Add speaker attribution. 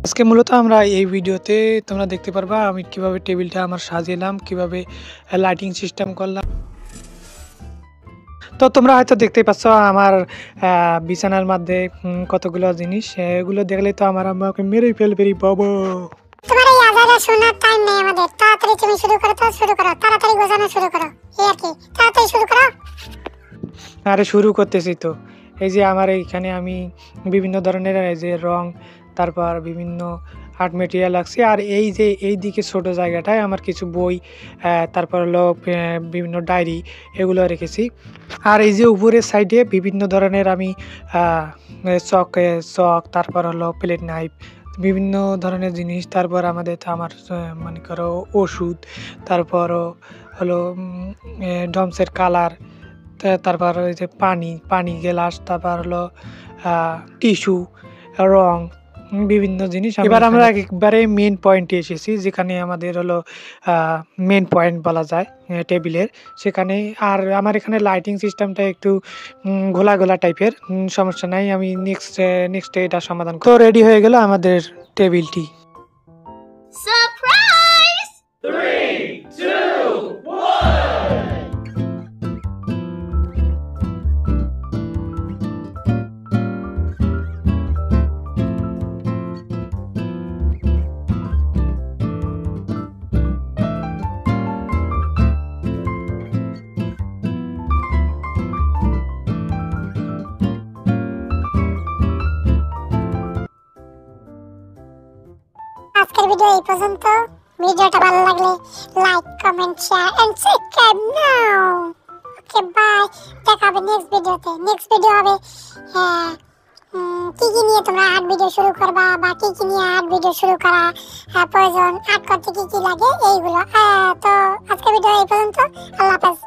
Speaker 1: আজকে মূলত আমরা এই ভিডিওতে তোমরা দেখতে পারবা আমি কিভাবে টেবিলটা আমার সাজিয়েলাম, কিভাবে লাইটিং সিস্টেম করলাম। তো তোমরা হয়তো দেখতেই পাচ্ছ আমার বিছানার মধ্যে কতগুলো জিনিস, এগুলো দেখলে তো আমার আমাকে মেরেই ফেলবে রে বাবা।
Speaker 2: তোমার এই আজাটা শোনার টাইম নেই আমাদের, তাড়াতাড়ি তুমি শুরু করো, তো শুরু করো, তাড়াতাড়ি গোছানো শুরু করো, এই আর কি, তাড়াতাড়ি শুরু করো।
Speaker 1: আরে শুরু করতেছি তো। এই যে আমার এইখানে আমি বিভিন্ন ধরনের এই যে রং, তারপর বিভিন্ন আর্ট মেটেরিয়াল রাখছি। আর এই যে এই দিকে ছোট জায়গাটায় আমার কিছু বই, তারপর হলো বিভিন্ন ডায়েরি, এগুলো রেখেছি। আর এই যে উপরের সাইডে বিভিন্ন ধরনের আমি চক, তারপর হলো প্লেট নাইফ, বিভিন্ন ধরনের জিনিস। তারপর আমার মনে করো ওষুধ, তারপরও হলো ডমসের কালার, তারপর ওই যে পানি গ্লাস, তারপর হলো টিস্যু, রং, বিভিন্ন জিনিস। এবার আমরা একবারে মেন পয়েন্টে এসেছি, যেখানে আমাদের হলো মেন পয়েন্ট বলা যায় টেবিলের, সেখানে। আর আমার এখানে লাইটিং সিস্টেমটা একটু ঘোলা ঘোলা টাইপের, সমস্যা নাই, আমি নেক্সট এটা সমাধান তো রেডি হয়ে গেল আমাদের টেবিলটি।
Speaker 3: সারপ্রাইজ! 3, 2, 1
Speaker 2: আজকের ভিডিও এই পর্যন্ত। ভিডিওটা ভালো লাগলে like, comment, share and subscribe নাও। ওকে বাই, দেখা হবে নেক্সট ভিডিওতে। নেক্সট ভিডিও হবে কি নিয়ে তোমরা আর্ট ভিডিও শুরু করবা, বা কি নিয়ে আর্ট ভিডিও শুরু করা প্রয়োজন, আর্ট করতে কি লাগে এইগুলো। তো আজকের ভিডিও এই পর্যন্ত। আল্লাহ হাফেজ।